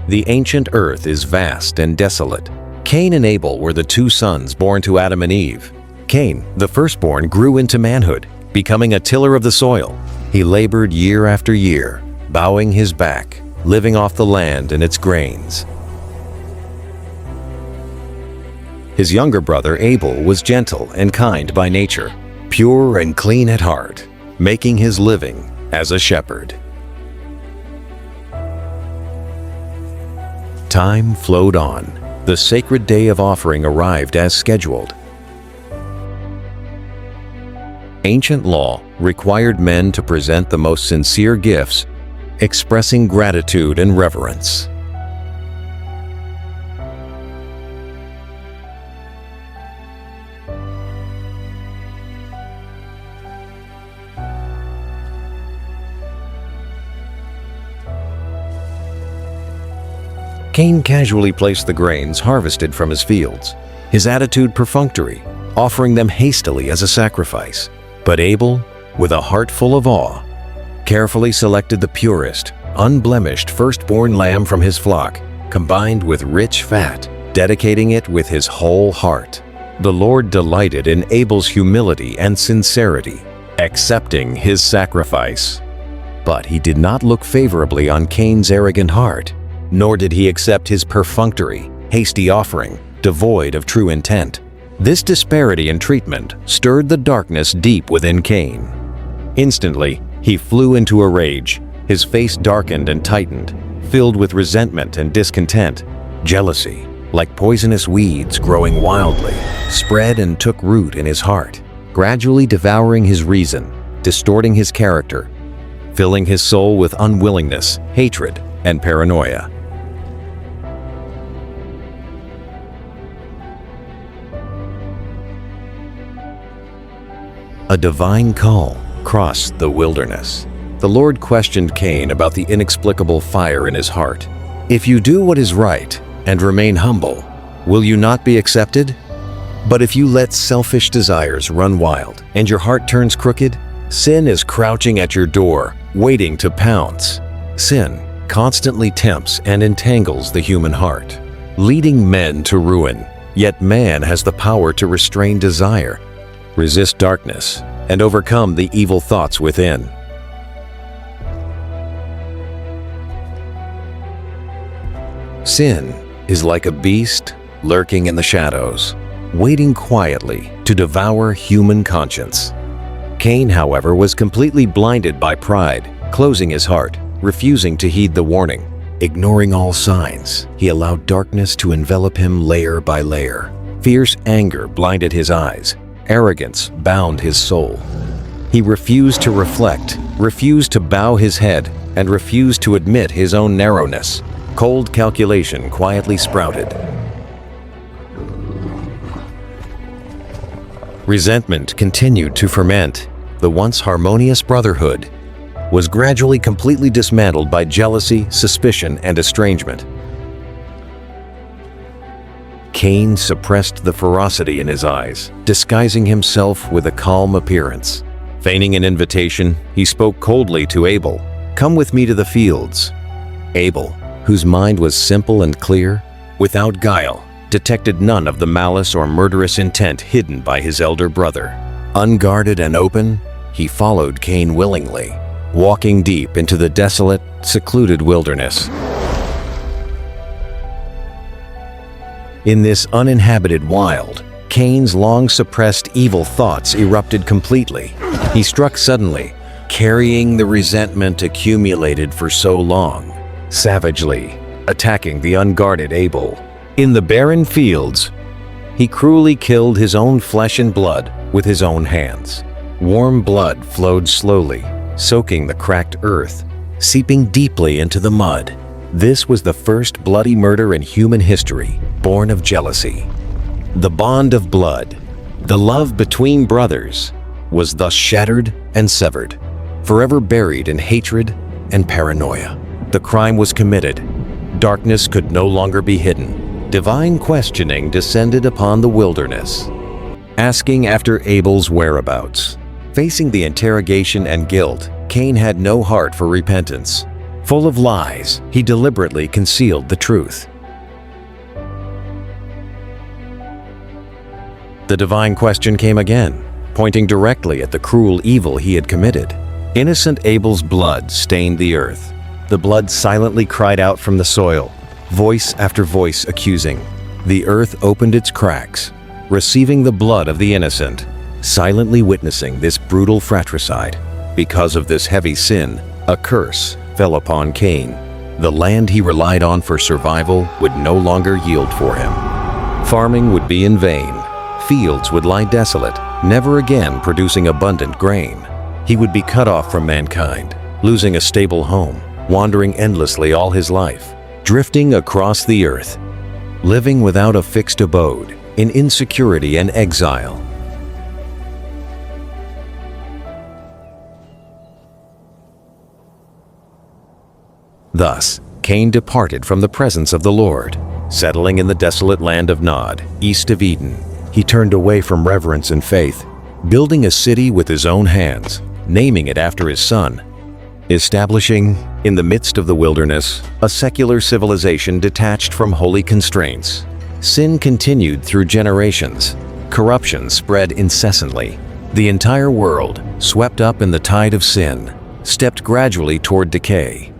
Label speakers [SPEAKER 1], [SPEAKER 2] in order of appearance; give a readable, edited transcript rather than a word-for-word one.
[SPEAKER 1] The ancient earth is vast and desolate. Cain and Abel were the two sons born to Adam and Eve. Cain, the firstborn, grew into manhood, becoming a tiller of the soil. He labored year after year, bowing his back, living off the land and its grains. His younger brother Abel was gentle and kind by nature, pure and clean at heart, making his living as a shepherd. Time flowed on. The sacred day of offering arrived as scheduled. Ancient law required men to present the most sincere gifts, expressing gratitude and reverence. Cain casually placed the grains harvested from his fields, his attitude perfunctory, offering them hastily as a sacrifice. But Abel, with a heart full of awe, carefully selected the purest, unblemished firstborn lamb from his flock, combined with rich fat, dedicating it with his whole heart. The Lord delighted in Abel's humility and sincerity, accepting his sacrifice. But he did not look favorably on Cain's arrogant heart, nor did he accept his perfunctory, hasty offering, devoid of true intent. This disparity in treatment stirred the darkness deep within Cain. Instantly, he flew into a rage. His face darkened and tightened, filled with resentment and discontent. Jealousy, like poisonous weeds growing wildly, spread and took root in his heart, gradually devouring his reason, distorting his character, filling his soul with unwillingness, hatred, and paranoia. A divine call crossed the wilderness. The Lord questioned Cain about the inexplicable fire in his heart. "If you do what is right and remain humble, will you not be accepted? But if you let selfish desires run wild and your heart turns crooked, sin is crouching at your door, waiting to pounce." Sin constantly tempts and entangles the human heart, leading men to ruin. Yet man has the power to restrain desire, resist darkness, and overcome the evil thoughts within. Sin is like a beast lurking in the shadows, waiting quietly to devour human conscience. Cain, however, was completely blinded by pride, closing his heart, refusing to heed the warning. Ignoring all signs, he allowed darkness to envelop him layer by layer. Fierce anger blinded his eyes. Arrogance bound his soul. He refused to reflect, refused to bow his head, and refused to admit his own narrowness. Cold calculation quietly sprouted. Resentment continued to ferment. The once harmonious brotherhood was gradually completely dismantled by jealousy, suspicion, and estrangement. Cain suppressed the ferocity in his eyes, disguising himself with a calm appearance. Feigning an invitation, he spoke coldly to Abel, "Come with me to the fields." Abel, whose mind was simple and clear, without guile, detected none of the malice or murderous intent hidden by his elder brother. Unguarded and open, he followed Cain willingly, walking deep into the desolate, secluded wilderness. In this uninhabited wild, Cain's long-suppressed evil thoughts erupted completely. He struck suddenly, carrying the resentment accumulated for so long, savagely attacking the unguarded Abel. In the barren fields, he cruelly killed his own flesh and blood with his own hands. Warm blood flowed slowly, soaking the cracked earth, seeping deeply into the mud. This was the first bloody murder in human history, born of jealousy. The bond of blood, the love between brothers, was thus shattered and severed, forever buried in hatred and paranoia. The crime was committed. Darkness could no longer be hidden. Divine questioning descended upon the wilderness, asking after Abel's whereabouts. Facing the interrogation and guilt, Cain had no heart for repentance. Full of lies, he deliberately concealed the truth. The divine question came again, pointing directly at the cruel evil he had committed. Innocent Abel's blood stained the earth. The blood silently cried out from the soil, voice after voice accusing. The earth opened its cracks, receiving the blood of the innocent, silently witnessing this brutal fratricide. Because of this heavy sin, a curse fell upon Cain. The land he relied on for survival would no longer yield for him. Farming would be in vain. Fields would lie desolate, never again producing abundant grain. He would be cut off from mankind, losing a stable home, wandering endlessly all his life, drifting across the earth, living without a fixed abode, in insecurity and exile. Thus, Cain departed from the presence of the Lord, settling in the desolate land of Nod, east of Eden. He turned away from reverence and faith, building a city with his own hands, naming it after his son, establishing, in the midst of the wilderness, a secular civilization detached from holy constraints. Sin continued through generations. Corruption spread incessantly. The entire world, swept up in the tide of sin, stepped gradually toward decay.